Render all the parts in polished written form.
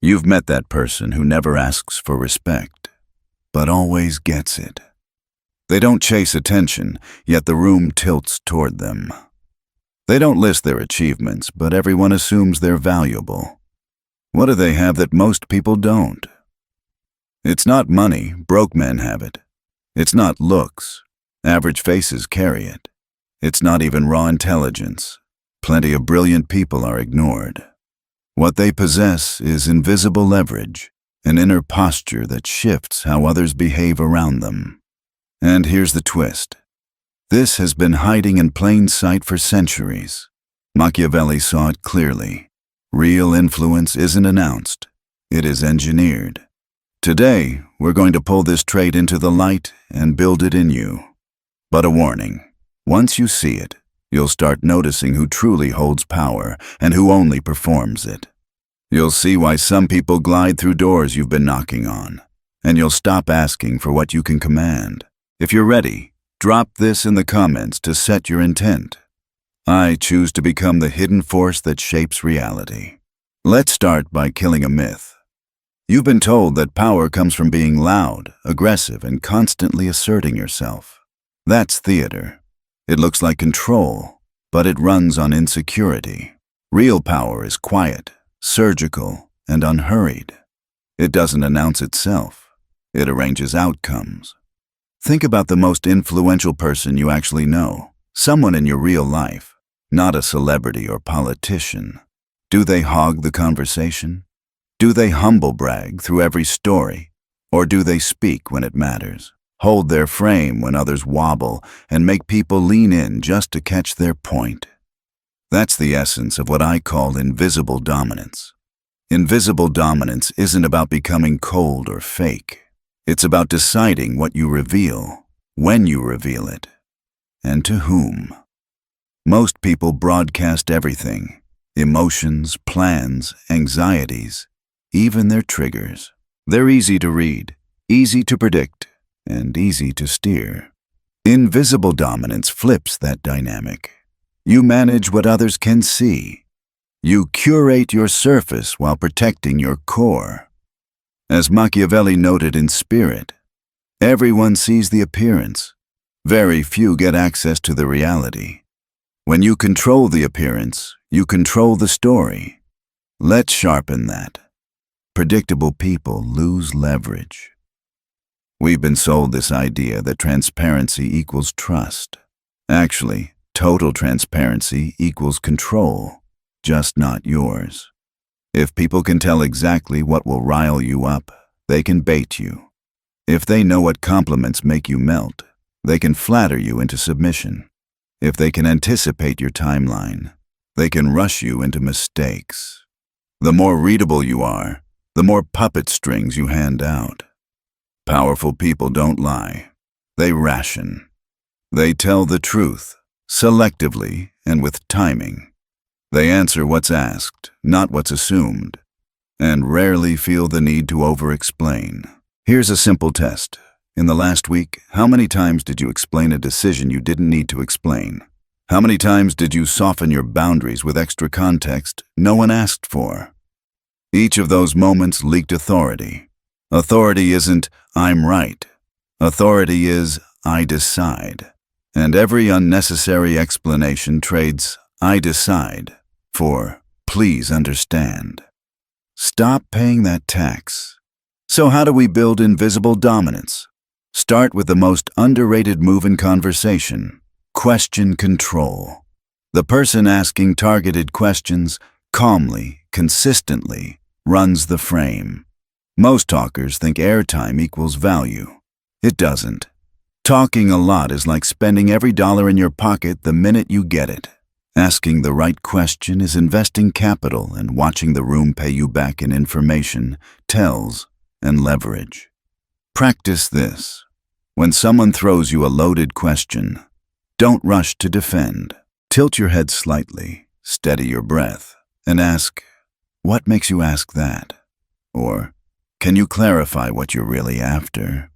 You've met that person who never asks for respect, but always gets it. They don't chase attention, yet the room tilts toward them. They don't list their achievements, but everyone assumes they're valuable. What do they have that most people don't? It's not money, broke men have it. It's not looks, average faces carry it. It's not even raw intelligence. Plenty of brilliant people are ignored. What they possess is invisible leverage, an inner posture that shifts how others behave around them. And here's the twist. This has been hiding in plain sight for centuries. Machiavelli saw it clearly. Real influence isn't announced, it is engineered. Today, we're going to pull this trait into the light and build it in you. But a warning, once you see it, you'll start noticing who truly holds power and who only performs it. You'll see why some people glide through doors you've been knocking on, and you'll stop asking for what you can command. If you're ready, drop this in the comments to set your intent. I choose to become the hidden force that shapes reality. Let's start by killing a myth. You've been told that power comes from being loud, aggressive, and constantly asserting yourself. That's theater. It looks like control, but it runs on insecurity. Real power is quiet, surgical, and unhurried. It doesn't announce itself. It arranges outcomes. Think about the most influential person you actually know, someone in your real life, not a celebrity or politician. Do they hog the conversation? Do they humble brag through every story? Or do they speak when it matters? Hold their frame when others wobble, and make people lean in just to catch their point. That's the essence of what I call invisible dominance. Invisible dominance isn't about becoming cold or fake. It's about deciding what you reveal, when you reveal it, and to whom. Most people broadcast everything: emotions, plans, anxieties, even their triggers. They're easy to read, easy to predict, and easy to steer. Invisible dominance flips that dynamic. You manage what others can see. You curate your surface while protecting your core. As Machiavelli noted in Spirit, everyone sees the appearance. Very few get access to the reality. When you control the appearance, you control the story. Let's sharpen that. Predictable people lose leverage. We've been sold this idea that transparency equals trust. Actually, total transparency equals control, just not yours. If people can tell exactly what will rile you up, they can bait you. If they know what compliments make you melt, they can flatter you into submission. If they can anticipate your timeline, they can rush you into mistakes. The more readable you are, the more puppet strings you hand out. Powerful people don't lie. They ration. They tell the truth, selectively and with timing. They answer what's asked, not what's assumed, and rarely feel the need to over-explain. Here's a simple test. In the last week, how many times did you explain a decision you didn't need to explain? How many times did you soften your boundaries with extra context no one asked for? Each of those moments leaked authority. Authority isn't, I'm right. Authority is, I decide. And every unnecessary explanation trades, I decide, for, please understand. Stop paying that tax. So how do we build invisible dominance? Start with the most underrated move in conversation: question control. The person asking targeted questions calmly, consistently, runs the frame. Most talkers think airtime equals value. It doesn't. Talking a lot is like spending every dollar in your pocket the minute you get it. Asking the right question is investing capital and watching the room pay you back in information, tells, and leverage. Practice this. When someone throws you a loaded question, don't rush to defend. Tilt your head slightly, steady your breath, and ask, what makes you ask that? Or, can you clarify what you're really after?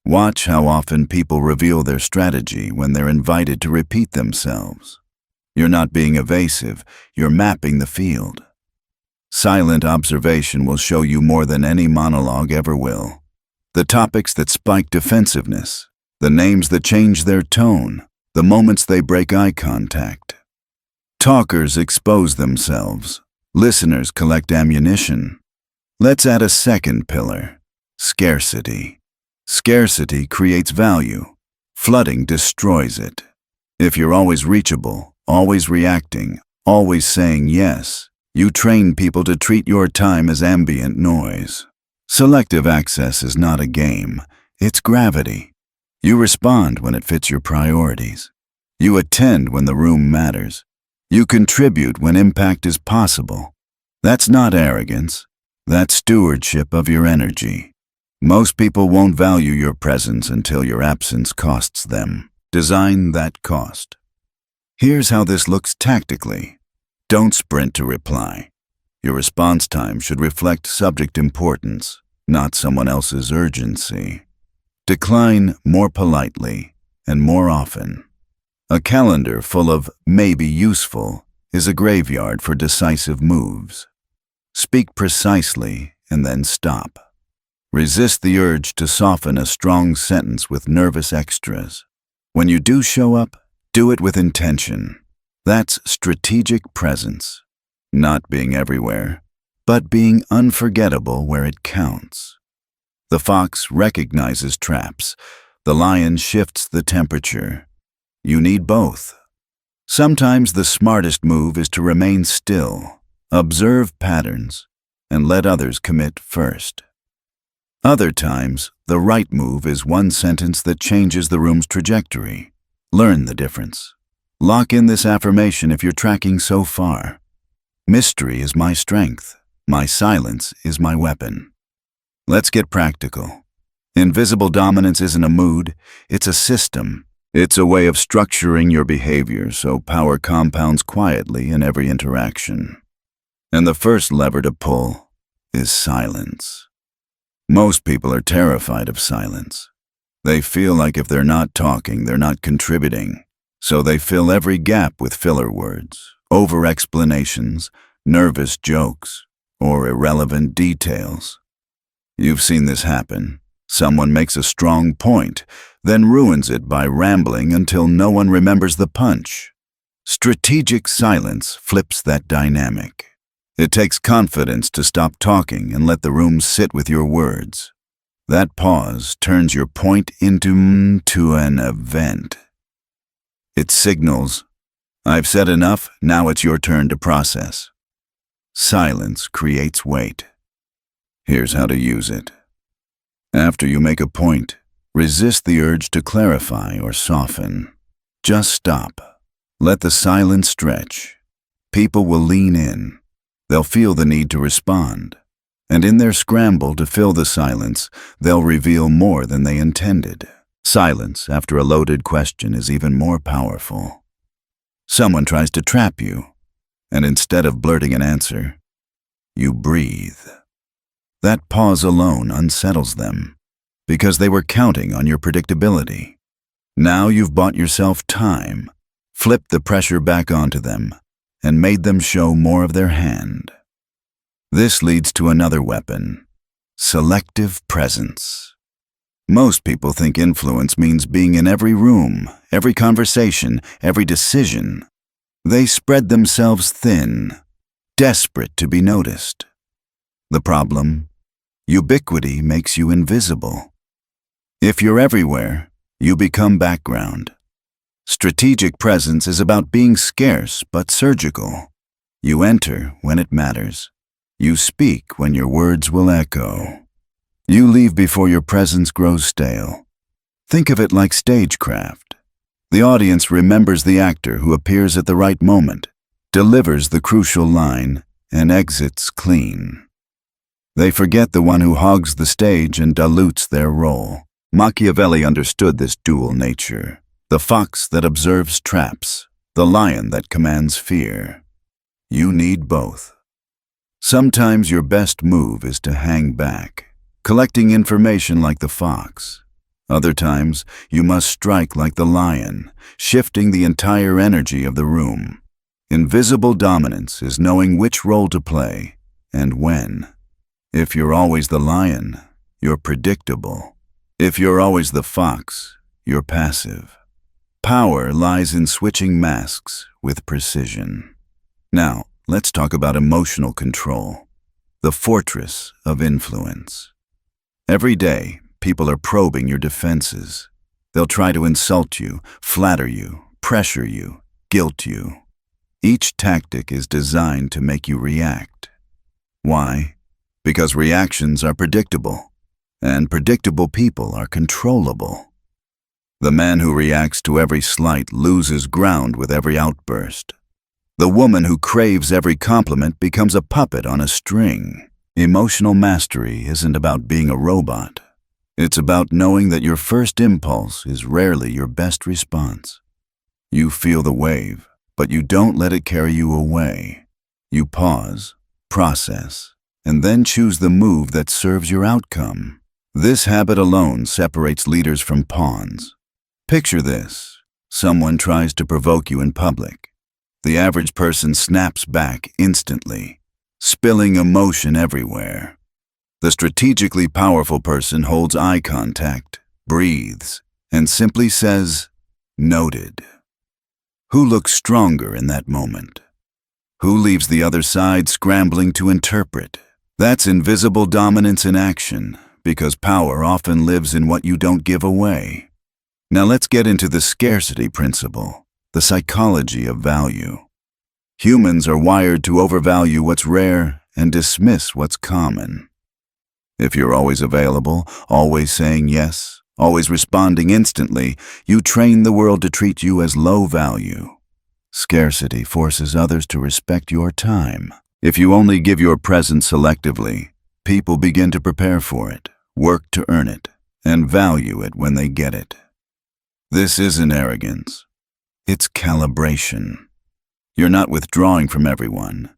Watch how often people reveal their strategy when they're invited to repeat themselves. You're not being evasive, you're mapping the field. Silent observation will show you more than any monologue ever will. The topics that spike defensiveness, the names that change their tone, the moments they break eye contact. Talkers expose themselves. Listeners collect ammunition. Let's add a second pillar: scarcity. Scarcity creates value. Flooding destroys it. If you're always reachable, always reacting, always saying yes, you train people to treat your time as ambient noise. Selective access is not a game, it's gravity. You respond when it fits your priorities. You attend when the room matters. You contribute when impact is possible. That's not arrogance. That's stewardship of your energy. Most people won't value your presence until your absence costs them. Design that cost. Here's how this looks tactically. Don't sprint to reply. Your response time should reflect subject importance, not someone else's urgency. Decline more politely and more often. A calendar full of "maybe useful" is a graveyard for decisive moves. Speak precisely and then stop. Resist the urge to soften a strong sentence with nervous extras. When you do show up, do it with intention. That's strategic presence. Not being everywhere, but being unforgettable where it counts. The fox recognizes traps. The lion shifts the temperature. You need both. Sometimes the smartest move is to remain still, observe patterns, and let others commit first. Other times, the right move is one sentence that changes the room's trajectory. Learn the difference. Lock in this affirmation if you're tracking so far. Mystery is my strength. My silence is my weapon. Let's get practical. Invisible dominance isn't a mood, it's a system. It's a way of structuring your behavior so power compounds quietly in every interaction. And the first lever to pull is silence. Most people are terrified of silence. They feel like if they're not talking, they're not contributing. So they fill every gap with filler words, over-explanations, nervous jokes, or irrelevant details. You've seen this happen. Someone makes a strong point, then ruins it by rambling until no one remembers the punch. Strategic silence flips that dynamic. It takes confidence to stop talking and let the room sit with your words. That pause turns your point into an event. It signals, "I've said enough, now it's your turn to process." Silence creates weight. Here's how to use it. After you make a point, resist the urge to clarify or soften. Just stop. Let the silence stretch. People will lean in. They'll feel the need to respond. And in their scramble to fill the silence, they'll reveal more than they intended. Silence after a loaded question is even more powerful. Someone tries to trap you, and instead of blurting an answer, you breathe. That pause alone unsettles them, because they were counting on your predictability. Now you've bought yourself time, flipped the pressure back onto them, and made them show more of their hand. This leads to another weapon: selective presence. Most people think influence means being in every room, every conversation, every decision. They spread themselves thin, desperate to be noticed. The problem? Ubiquity makes you invisible. If you're everywhere, you become background. Strategic presence is about being scarce but surgical. You enter when it matters. You speak when your words will echo. You leave before your presence grows stale. Think of it like stagecraft. The audience remembers the actor who appears at the right moment, delivers the crucial line, and exits clean. They forget the one who hogs the stage and dilutes their role. Machiavelli understood this dual nature: the fox that observes traps, the lion that commands fear. You need both. Sometimes your best move is to hang back, collecting information like the fox. Other times, you must strike like the lion, shifting the entire energy of the room. Invisible dominance is knowing which role to play, and when. If you're always the lion, you're predictable. If you're always the fox, you're passive. Power lies in switching masks with precision. Now, let's talk about emotional control, the fortress of influence. Every day, people are probing your defenses. They'll try to insult you, flatter you, pressure you, guilt you. Each tactic is designed to make you react. Why? Because reactions are predictable, and predictable people are controllable. The man who reacts to every slight loses ground with every outburst. The woman who craves every compliment becomes a puppet on a string. Emotional mastery isn't about being a robot. It's about knowing that your first impulse is rarely your best response. You feel the wave, but you don't let it carry you away. You pause, process, and then choose the move that serves your outcome. This habit alone separates leaders from pawns. Picture this. Someone tries to provoke you in public. The average person snaps back instantly, spilling emotion everywhere. The strategically powerful person holds eye contact, breathes, and simply says, "Noted." Who looks stronger in that moment? Who leaves the other side scrambling to interpret? That's invisible dominance in action, because power often lives in what you don't give away. Now let's get into the scarcity principle, the psychology of value. Humans are wired to overvalue what's rare and dismiss what's common. If you're always available, always saying yes, always responding instantly, you train the world to treat you as low value. Scarcity forces others to respect your time. If you only give your presence selectively, people begin to prepare for it, work to earn it, and value it when they get it. This isn't arrogance. It's calibration. You're not withdrawing from everyone.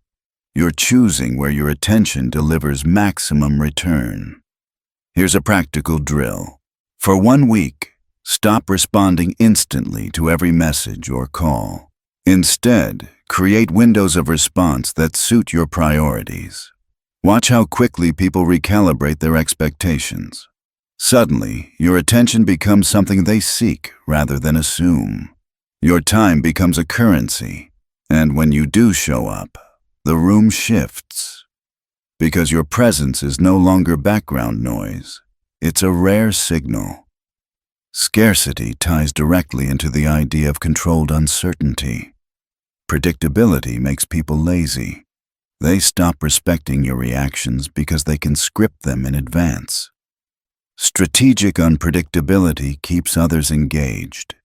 You're choosing where your attention delivers maximum return. Here's a practical drill. For 1 week, stop responding instantly to every message or call. Instead, create windows of response that suit your priorities. Watch how quickly people recalibrate their expectations. Suddenly, your attention becomes something they seek rather than assume. Your time becomes a currency, and when you do show up, the room shifts. Because your presence is no longer background noise, it's a rare signal. Scarcity ties directly into the idea of controlled uncertainty. Predictability makes people lazy. They stop respecting your reactions because they can script them in advance. Strategic unpredictability keeps others engaged.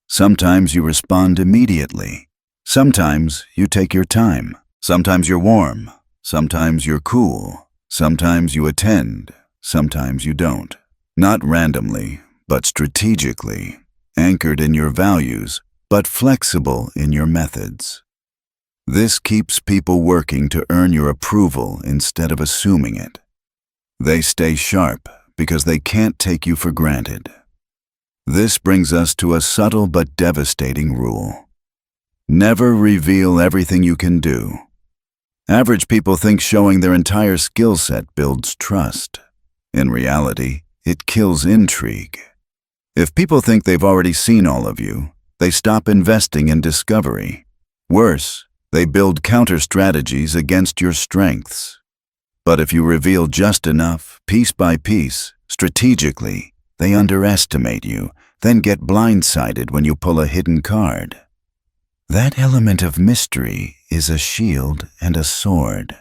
Sometimes you respond immediately. Sometimes you take your time. Sometimes you're warm. Sometimes you're cool. Sometimes you attend. Sometimes you don't. Not randomly, but strategically. Anchored in your values, but flexible in your methods. This keeps people working to earn your approval instead of assuming it. They stay sharp because they can't take you for granted. This brings us to a subtle but devastating rule. Never reveal everything you can do. Average people think showing their entire skill set builds trust. In reality, it kills intrigue. If people think they've already seen all of you, they stop investing in discovery. Worse, they build counter-strategies against your strengths. But if you reveal just enough, piece by piece, strategically, they underestimate you, then get blindsided when you pull a hidden card. That element of mystery is a shield and a sword.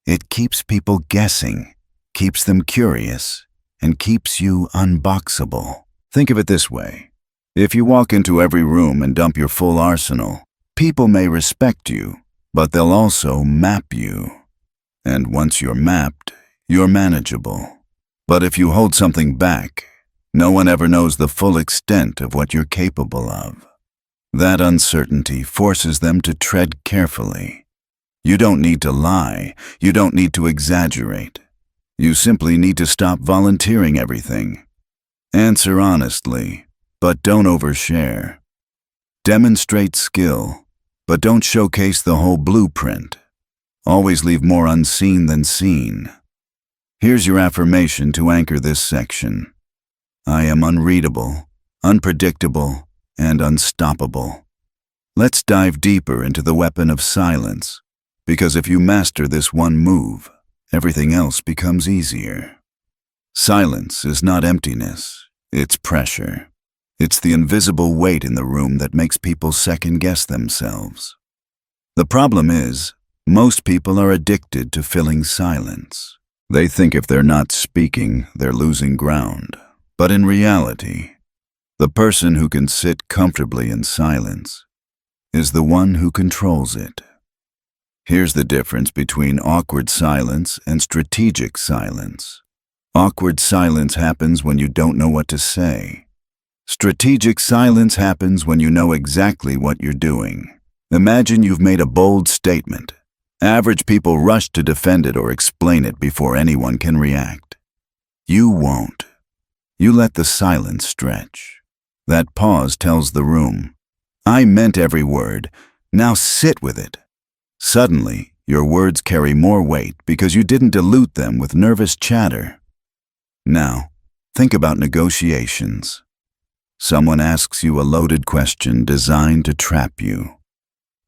It keeps people guessing, keeps them curious, and keeps you unboxable. Think of it this way. If you walk into every room and dump your full arsenal, people may respect you, but they'll also map you. And once you're mapped, you're manageable. But if you hold something back, no one ever knows the full extent of what you're capable of. That uncertainty forces them to tread carefully. You don't need to lie. You don't need to exaggerate. You simply need to stop volunteering everything. Answer honestly, but don't overshare. Demonstrate skill, but don't showcase the whole blueprint. always leave more unseen than seen. Here's your affirmation to anchor this section. I am unreadable, unpredictable, and unstoppable. Let's dive deeper into the weapon of silence, because if you master this one move, everything else becomes easier. Silence is not emptiness, it's pressure. It's the invisible weight in the room that makes people second-guess themselves. The problem is, most people are addicted to filling silence. They think if they're not speaking, they're losing ground. But in reality, the person who can sit comfortably in silence is the one who controls it. Here's the difference between awkward silence and strategic silence. Awkward silence happens when you don't know what to say. Strategic silence happens when you know exactly what you're doing. Imagine you've made a bold statement. Average people rush to defend it or explain it before anyone can react. You won't. You let the silence stretch. That pause tells the room, I meant every word, now sit with it. Suddenly, your words carry more weight because you didn't dilute them with nervous chatter. Now, think about negotiations. Someone asks you a loaded question designed to trap you.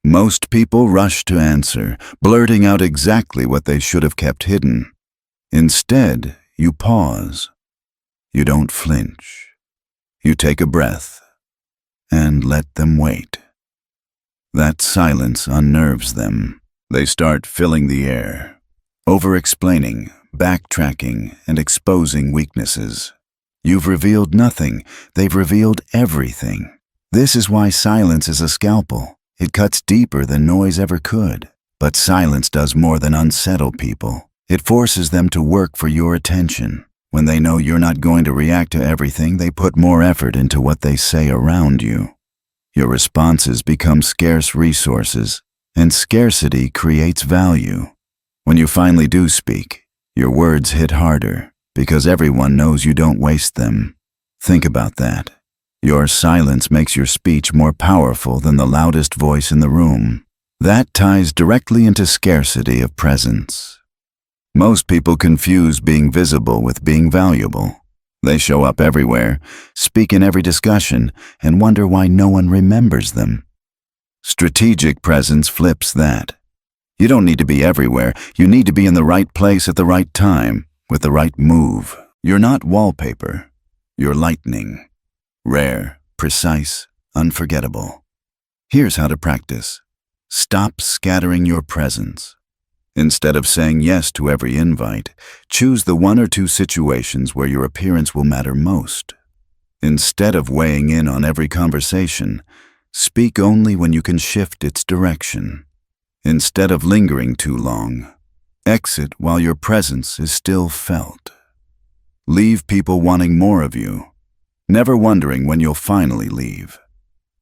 Most people rush to answer, blurting out exactly what they should have kept hidden. Instead, you pause. You don't flinch. You take a breath and let them wait. That silence unnerves them. They start filling the air, over-explaining, backtracking, and exposing weaknesses. You've revealed nothing. They've revealed everything. This is why silence is a scalpel. It cuts deeper than noise ever could. But silence does more than unsettle people. It forces them to work for your attention. When they know you're not going to react to everything, they put more effort into what they say around you. Your responses become scarce resources, and scarcity creates value. When you finally do speak, your words hit harder, because everyone knows you don't waste them. Think about that. Your silence makes your speech more powerful than the loudest voice in the room. That ties directly into scarcity of presence. Most people confuse being visible with being valuable. They show up everywhere, speak in every discussion, and wonder why no one remembers them. Strategic presence flips that. You don't need to be everywhere. You need to be in the right place at the right time, with the right move. You're not wallpaper. You're lightning. Rare, precise, unforgettable. Here's how to practice. Stop scattering your presence. Instead of saying yes to every invite, choose the one or two situations where your appearance will matter most. Instead of weighing in on every conversation, speak only when you can shift its direction. Instead of lingering too long, exit while your presence is still felt. Leave people wanting more of you, never wondering when you'll finally leave.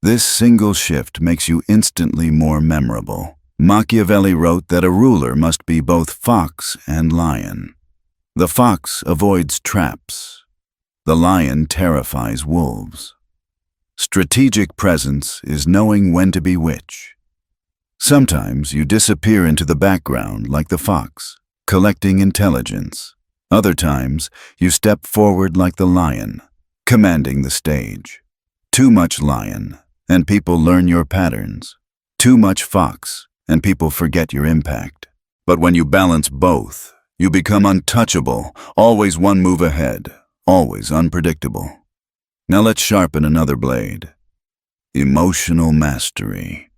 This single shift makes you instantly more memorable. Machiavelli wrote that a ruler must be both fox and lion. The fox avoids traps. The lion terrifies wolves. Strategic presence is knowing when to be which. Sometimes you disappear into the background like the fox, collecting intelligence. Other times, you step forward like the lion, commanding the stage. Too much lion, and people learn your patterns. Too much fox, and people forget your impact. But when you balance both, you become untouchable, always one move ahead, always unpredictable. Now let's sharpen another blade. Emotional mastery.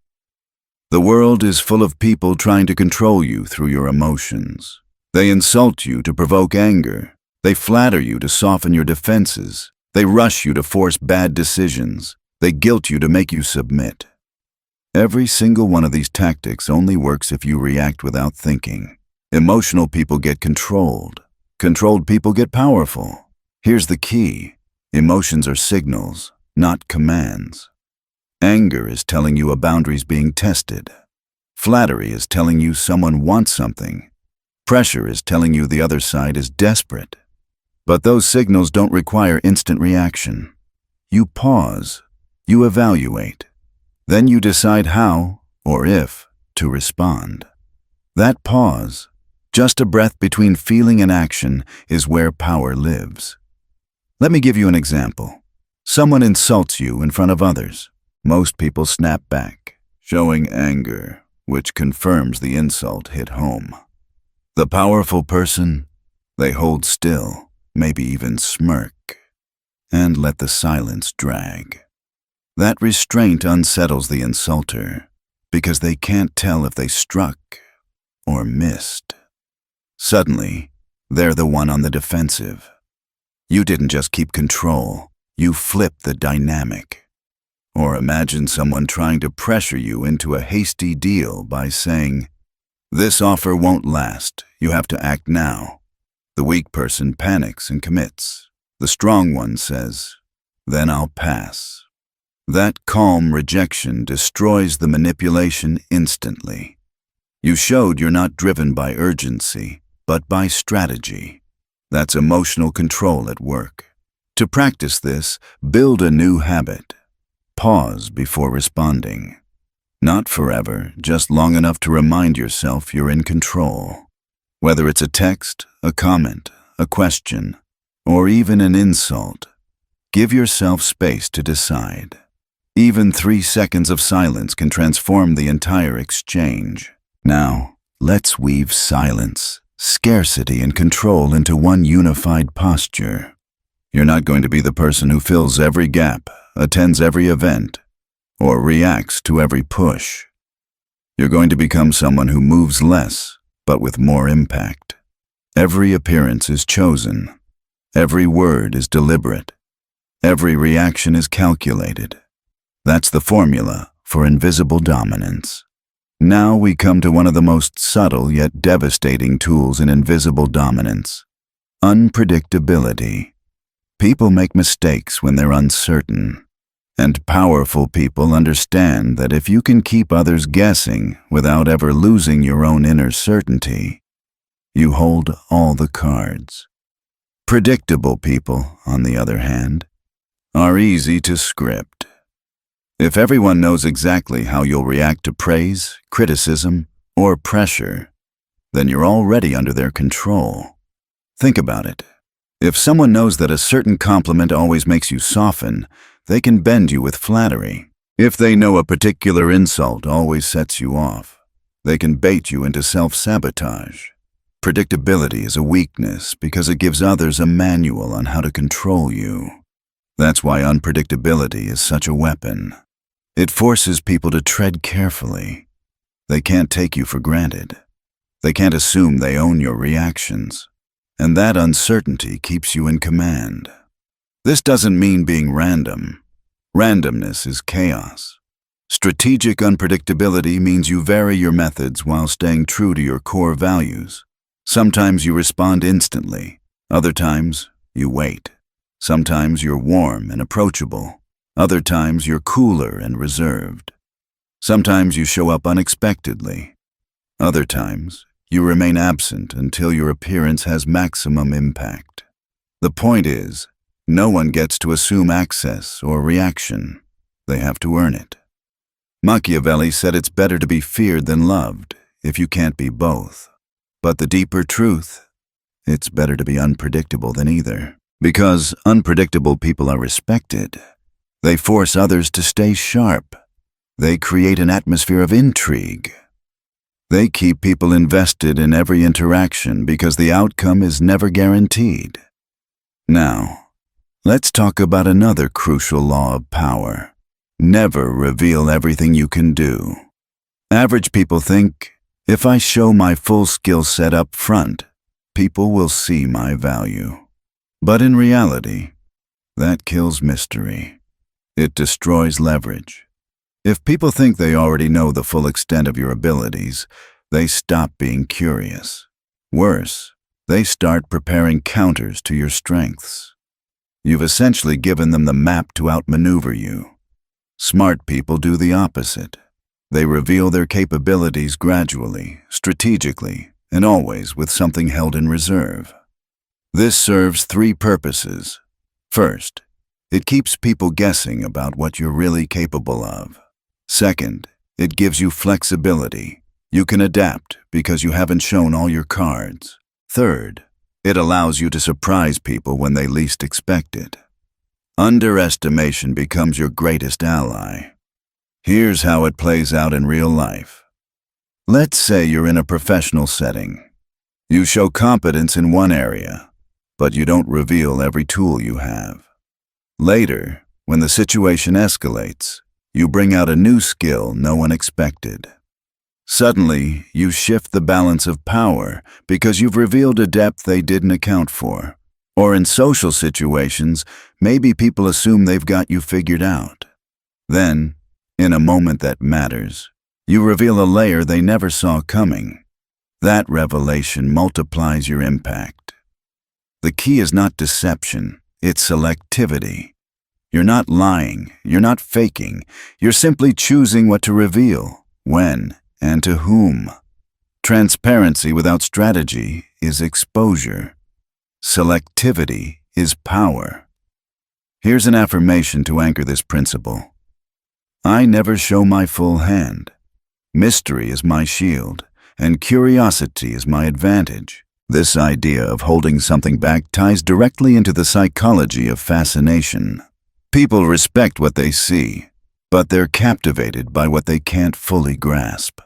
The world is full of people trying to control you through your emotions. They insult you to provoke anger. They flatter you to soften your defenses. They rush you to force bad decisions. They guilt you to make you submit. Every single one of these tactics only works if you react without thinking. Emotional people get controlled. Controlled people get powerful. Here's the key. Emotions are signals, not commands. Anger is telling you a boundary's being tested. Flattery is telling you someone wants something. Pressure is telling you the other side is desperate. But those signals don't require instant reaction. You pause. You evaluate. Then you decide how, or if, to respond. That pause, just a breath between feeling and action, is where power lives. Let me give you an example. Someone insults you in front of others. Most people snap back, showing anger, which confirms the insult hit home. The powerful person, they hold still, maybe even smirk, and let the silence drag. That restraint unsettles the insulter, because they can't tell if they struck or missed. Suddenly, they're the one on the defensive. You didn't just keep control, you flipped the dynamic. Or imagine someone trying to pressure you into a hasty deal by saying, "This offer won't last, you have to act now." The weak person panics and commits. The strong one says, "Then I'll pass." That calm rejection destroys the manipulation instantly. You showed you're not driven by urgency, but by strategy. That's emotional control at work. To practice this, build a new habit. Pause before responding. Not forever, just long enough to remind yourself you're in control. Whether it's a text, a comment, a question, or even an insult, give yourself space to decide. Even 3 seconds of silence can transform the entire exchange. Now, let's weave silence, scarcity, and control into one unified posture. You're not going to be the person who fills every gap, attends every event, or reacts to every push. You're going to become someone who moves less, but with more impact. Every appearance is chosen. Every word is deliberate. Every reaction is calculated. That's the formula for invisible dominance. Now we come to one of the most subtle yet devastating tools in invisible dominance: unpredictability. People make mistakes when they're uncertain. And powerful people understand that if you can keep others guessing without ever losing your own inner certainty, you hold all the cards. Predictable people, on the other hand, are easy to script. If everyone knows exactly how you'll react to praise, criticism, or pressure, then you're already under their control. Think about it. If someone knows that a certain compliment always makes you soften, they can bend you with flattery. If they know a particular insult always sets you off, they can bait you into self-sabotage. Predictability is a weakness because it gives others a manual on how to control you. That's why unpredictability is such a weapon. It forces people to tread carefully. They can't take you for granted. They can't assume they own your reactions. And that uncertainty keeps you in command. This doesn't mean being random. Randomness is chaos. Strategic unpredictability means you vary your methods while staying true to your core values. Sometimes you respond instantly. Other times, you wait. Sometimes you're warm and approachable. Other times you're cooler and reserved. Sometimes you show up unexpectedly. Other times, you remain absent until your appearance has maximum impact. The point is, no one gets to assume access or reaction. They have to earn it. Machiavelli said it's better to be feared than loved if you can't be both. But the deeper truth, it's better to be unpredictable than either. Because unpredictable people are respected. They force others to stay sharp. They create an atmosphere of intrigue. They keep people invested in every interaction because the outcome is never guaranteed. Now, let's talk about another crucial law of power. Never reveal everything you can do. Average people think, if I show my full skill set up front, people will see my value. But in reality, that kills mystery. It destroys leverage. If people think they already know the full extent of your abilities, they stop being curious. Worse, they start preparing counters to your strengths. You've essentially given them the map to outmaneuver you. Smart people do the opposite. They reveal their capabilities gradually, strategically, and always with something held in reserve. This serves 3 purposes. First, it keeps people guessing about what you're really capable of. Second, it gives you flexibility. You can adapt because you haven't shown all your cards. Third, it allows you to surprise people when they least expect it. Underestimation becomes your greatest ally. Here's how it plays out in real life. Let's say you're in a professional setting. You show competence in one area, but you don't reveal every tool you have. Later, when the situation escalates, you bring out a new skill no one expected. Suddenly, you shift the balance of power because you've revealed a depth they didn't account for. Or in social situations, maybe people assume they've got you figured out. Then, in a moment that matters, you reveal a layer they never saw coming. That revelation multiplies your impact. The key is not deception, it's selectivity. You're not lying, you're not faking, you're simply choosing what to reveal, when, and to whom. Transparency without strategy is exposure. Selectivity is power. Here's an affirmation to anchor this principle. I never show my full hand. Mystery is my shield, and curiosity is my advantage. This idea of holding something back ties directly into the psychology of fascination. People respect what they see, but they're captivated by what they can't fully grasp.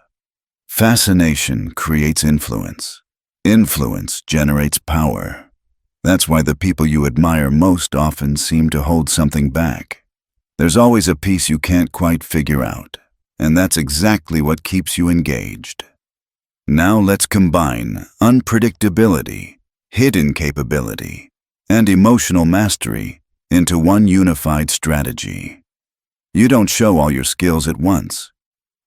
Fascination creates influence. Influence generates power. That's why the people you admire most often seem to hold something back. There's always a piece you can't quite figure out, and that's exactly what keeps you engaged. Now let's combine unpredictability, hidden capability, and emotional mastery into one unified strategy. You don't show all your skills at once.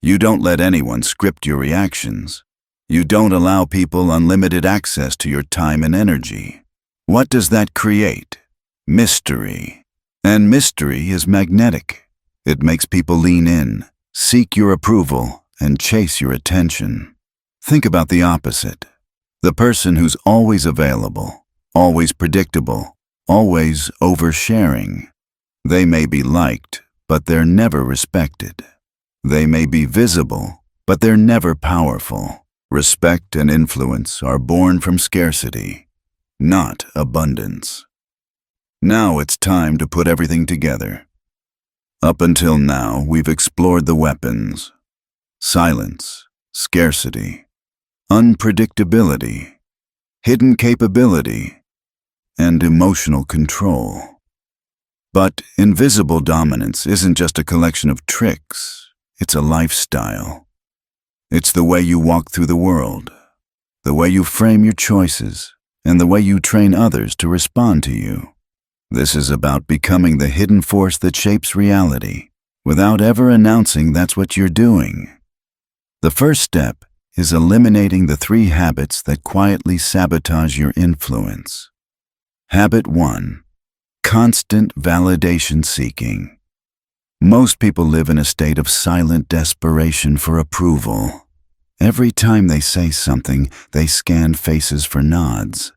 You don't let anyone script your reactions. You don't allow people unlimited access to your time and energy. What does that create? Mystery. And mystery is magnetic. It makes people lean in, seek your approval, and chase your attention. Think about the opposite. The person who's always available, always predictable, always oversharing. They may be liked, but they're never respected. They may be visible, but they're never powerful. Respect and influence are born from scarcity, not abundance. Now it's time to put everything together. Up until now, we've explored the weapons: silence, scarcity, unpredictability, hidden capability, and emotional control. But invisible dominance isn't just a collection of tricks, it's a lifestyle. It's the way you walk through the world, the way you frame your choices, and the way you train others to respond to you. This is about becoming the hidden force that shapes reality, without ever announcing that's what you're doing. The first step is eliminating the 3 habits that quietly sabotage your influence. Habit 1. Constant validation seeking. Most people live in a state of silent desperation for approval. Every time they say something, they scan faces for nods.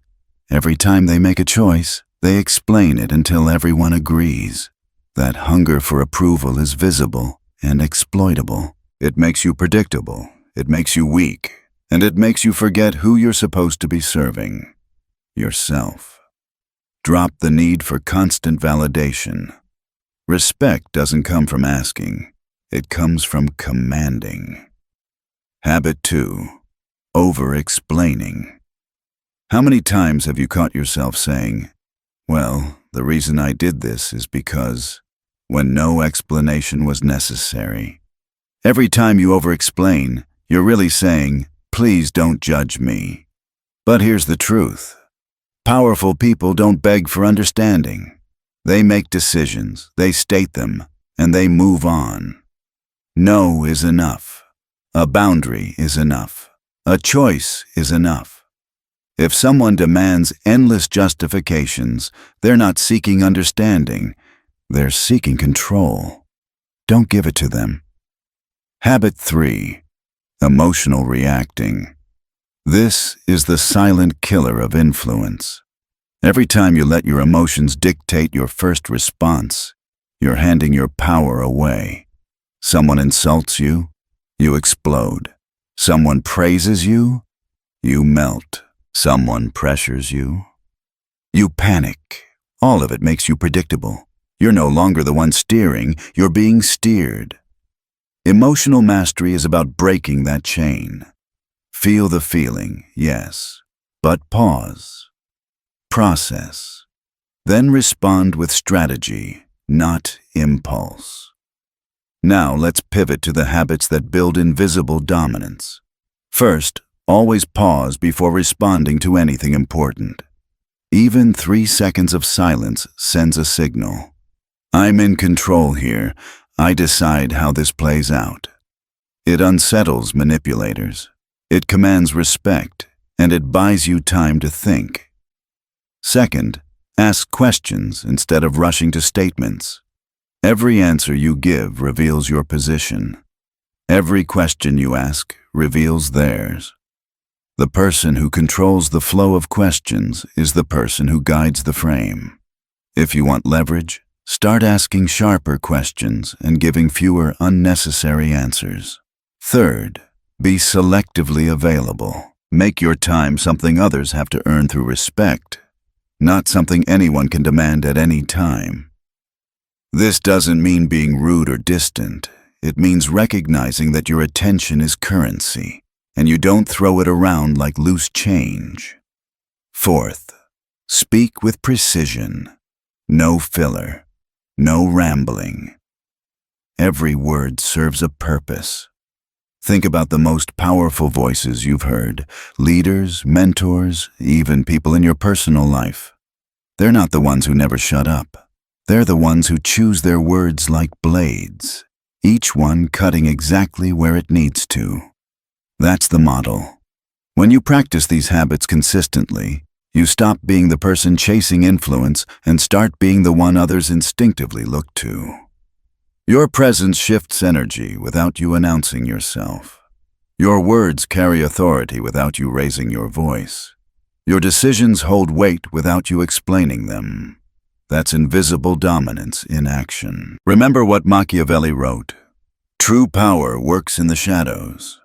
Every time they make a choice, they explain it until everyone agrees. That hunger for approval is visible and exploitable. It makes you predictable, it makes you weak, and it makes you forget who you're supposed to be serving: yourself. Drop the need for constant validation. Respect doesn't come from asking, it comes from commanding. Habit 2. Over-explaining. How many times have you caught yourself saying, "Well, the reason I did this is because," when no explanation was necessary? Every time you over-explain, you're really saying, "Please don't judge me." But here's the truth. Powerful people don't beg for understanding. They make decisions, they state them, and they move on. No is enough. A boundary is enough. A choice is enough. If someone demands endless justifications, they're not seeking understanding, they're seeking control. Don't give it to them. Habit 3. Emotional reacting. This is the silent killer of influence. Every time you let your emotions dictate your first response, you're handing your power away. Someone insults you, you explode. Someone praises you, you melt. Someone pressures you, you panic. All of it makes you predictable. You're no longer the one steering, you're being steered. Emotional mastery is about breaking that chain. Feel the feeling, yes, but pause. Process. Then respond with strategy, not impulse. Now let's pivot to the habits that build invisible dominance. First, always pause before responding to anything important. Even 3 seconds of silence sends a signal. I'm in control here. I decide how this plays out. It unsettles manipulators. It commands respect, and it buys you time to think. Second, ask questions instead of rushing to statements. Every answer you give reveals your position. Every question you ask reveals theirs. The person who controls the flow of questions is the person who guides the frame. If you want leverage, start asking sharper questions and giving fewer unnecessary answers. Third, be selectively available. Make your time something others have to earn through respect, not something anyone can demand at any time. This doesn't mean being rude or distant. It means recognizing that your attention is currency, and you don't throw it around like loose change. Fourth, speak with precision. No filler, no rambling. Every word serves a purpose. Think about the most powerful voices you've heard, leaders, mentors, even people in your personal life. They're not the ones who never shut up. They're the ones who choose their words like blades, each one cutting exactly where it needs to. That's the model. When you practice these habits consistently, you stop being the person chasing influence and start being the one others instinctively look to. Your presence shifts energy without you announcing yourself. Your words carry authority without you raising your voice. Your decisions hold weight without you explaining them. That's invisible dominance in action. Remember what Machiavelli wrote: "True power works in the shadows.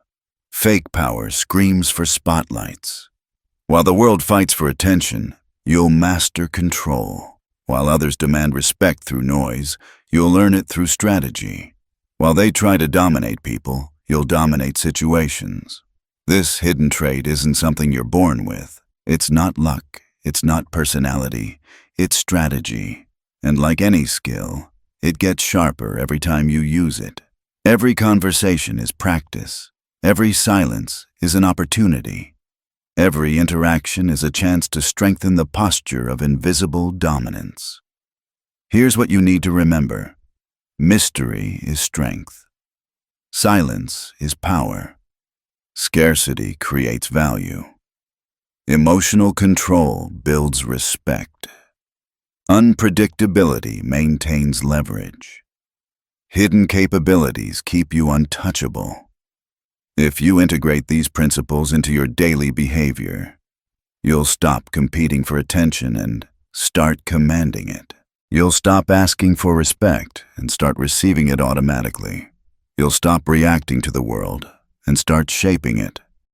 Fake power screams for spotlights." While the world fights for attention, you'll master control. While others demand respect through noise, you'll earn it through strategy. While they try to dominate people, you'll dominate situations. This hidden trait isn't something you're born with. It's not luck. It's not personality. It's strategy. And like any skill, it gets sharper every time you use it. Every conversation is practice. Every silence is an opportunity. Every interaction is a chance to strengthen the posture of invisible dominance. Here's what you need to remember. Mystery is strength. Silence is power. Scarcity creates value. Emotional control builds respect. Unpredictability maintains leverage. Hidden capabilities keep you untouchable. If you integrate these principles into your daily behavior, you'll stop competing for attention and start commanding it. You'll stop asking for respect and start receiving it automatically. You'll stop reacting to the world and start shaping it.